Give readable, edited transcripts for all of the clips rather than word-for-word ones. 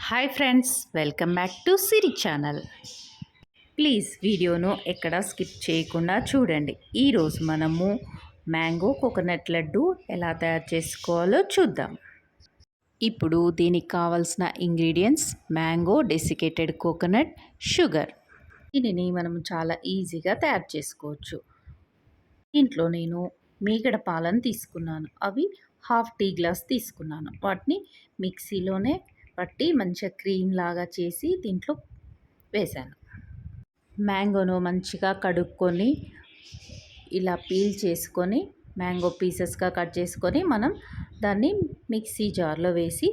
Hi friends, welcome back to Siri channel. Please వీడియోను ఎక్కడ skip చేయకుండా చూడండి. ఈరోజు మనము మ్యాంగో కోకోనట్ లడ్డు ఎలా తయారు చేసుకోవాలో చూద్దాం. ఇప్పుడు దీనికి కావాల్సిన ingredients mango, desiccated coconut, sugar. దీనిని మనం చాలా ఈజీగా తయారు చేసుకోవచ్చు. ఇంట్లో నేను మీగడ పాలను తీసుకున్నాను. అవి హాఫ్ టీ గ్లాస్ తీసుకున్నాను. వాటిని మిక్సీలోనే పట్టి మంచిగా క్రీమ్ లాగా చేసి దీంట్లో వేశాను. మ్యాంగోను మంచిగా కడుక్కొని ఇలా పీల్ చేసుకొని మ్యాంగో పీసెస్గా కట్ చేసుకొని మనం దాన్ని మిక్సీ జార్లో వేసి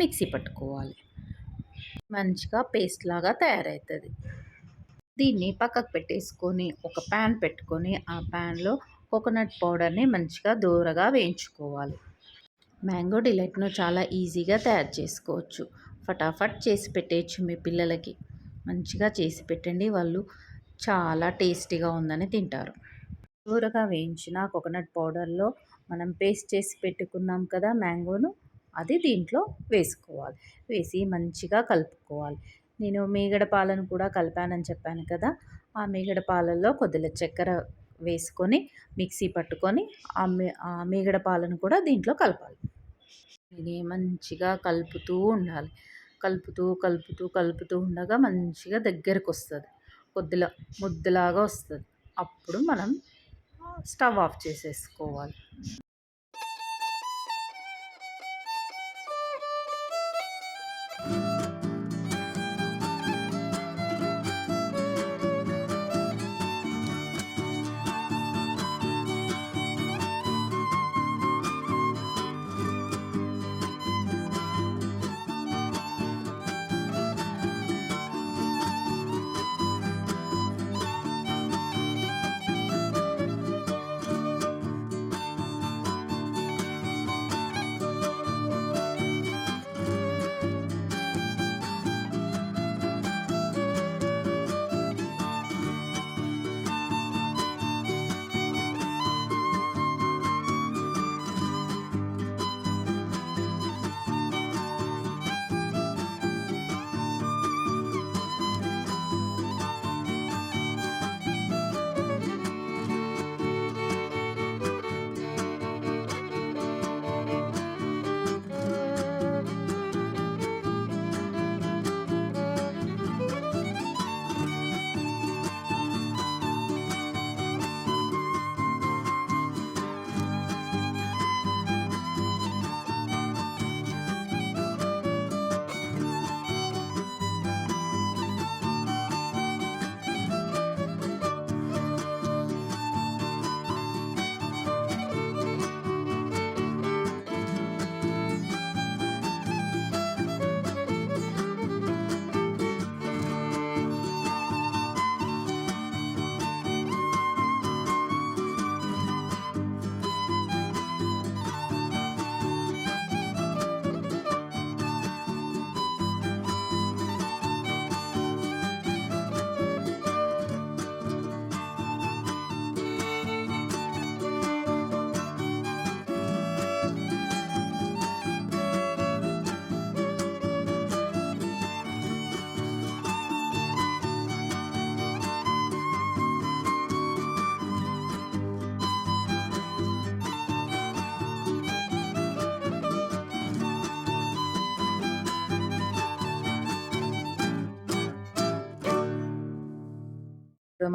మిక్సీ పట్టుకోవాలి. మంచిగా పేస్ట్ లాగా తయారవుతుంది. దీన్ని పక్కకు పెట్టేసుకొని ఒక ప్యాన్ పెట్టుకొని ఆ ప్యాన్లో కోకోనట్ పౌడర్ని మంచిగా దూరగా వేయించుకోవాలి. మ్యాంగో డిలైట్ను చాలా ఈజీగా తయారు చేసుకోవచ్చు. ఫటాఫట్ చేసి పెట్టేయచ్చు మీ పిల్లలకి. మంచిగా చేసి పెట్టండి, వాళ్ళు చాలా టేస్టీగా ఉందని తింటారు. దూరగా వేయించిన కోకోనట్ పౌడర్లో మనం పేస్ట్ చేసి పెట్టుకున్నాం కదా మ్యాంగోను, అది దీంట్లో వేసుకోవాలి. వేసి మంచిగా కలుపుకోవాలి. నేను మీగడ పాలను కూడా కలిపానని చెప్పాను కదా, ఆ మీగడ పాలల్లో కొద్దిగా చక్కెర వేసుకొని మిక్సీ పట్టుకొని ఆ మీగడ పాలను కూడా దీంట్లో కలపాలి. ఇది మంచిగా కలుపుతూ ఉండాలి. కలుపుతూ ఉండగా మంచిగా దగ్గరకు వస్తుంది. కొద్దిగా ముద్దలాగా వస్తుంది. అప్పుడు మనం స్టవ్ ఆఫ్ చేసేసుకోవాలి.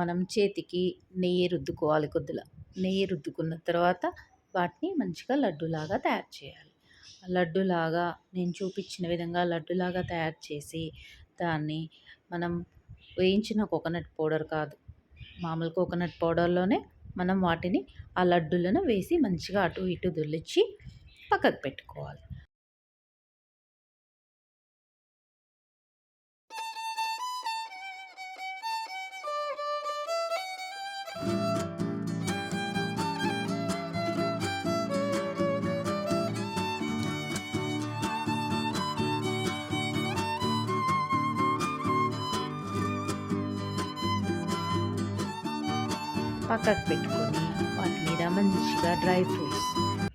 మనం చేతికి నెయ్యి రుద్దుకోవాలి. కొద్దిగా నెయ్యి రుద్దుకున్న తర్వాత వాటిని మంచిగా లడ్డులాగా తయారు చేయాలి. లడ్డులాగా నేను చూపించిన విధంగా లడ్డులాగా తయారు చేసి దాన్ని మనం వేయించిన కోకోనట్ పౌడర్ కాదు, మామూలు కోకోనట్ పౌడర్లోనే మనం వాటిని ఆ లడ్డులను వేసి మంచిగా అటు ఇటు దులిచి పక్కకు పెట్టుకోవాలి. పక్కకు పెట్టుకొని వాటి మీద మంచిగా డ్రై ఫ్రూట్స్,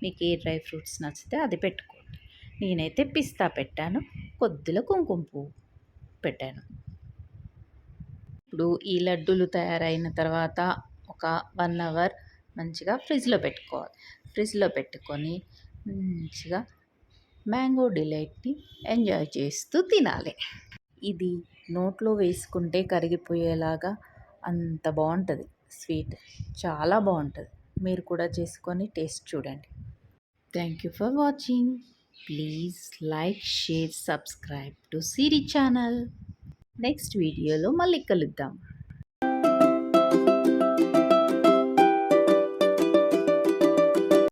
మీకు ఏ డ్రై ఫ్రూట్స్ నచ్చితే అది పెట్టుకోండి. నేనైతే పిస్తా పెట్టాను. కొద్దిగా కుంకుమ పువ్వు పెట్టాను. ఇప్పుడు ఈ లడ్డూలు తయారైన తర్వాత ఒక 1 అవర్ మంచిగా ఫ్రిడ్జ్లో పెట్టుకోవాలి. ఫ్రిడ్జ్లో పెట్టుకొని మంచిగా మ్యాంగో డిలైట్ని ఎంజాయ్ చేస్తూ తినాలి. ఇది నోట్లో వేసుకుంటే కరిగిపోయేలాగా అంత బాగుంటుంది. స్వీట్ చాలా బాగుంటుంది. మీరు కూడా చేసుకొని టేస్ట్ చూడండి. Thank you for watching. Please like, share, subscribe to Siri channel. Next వీడియోలో మళ్ళీ కలుద్దాం.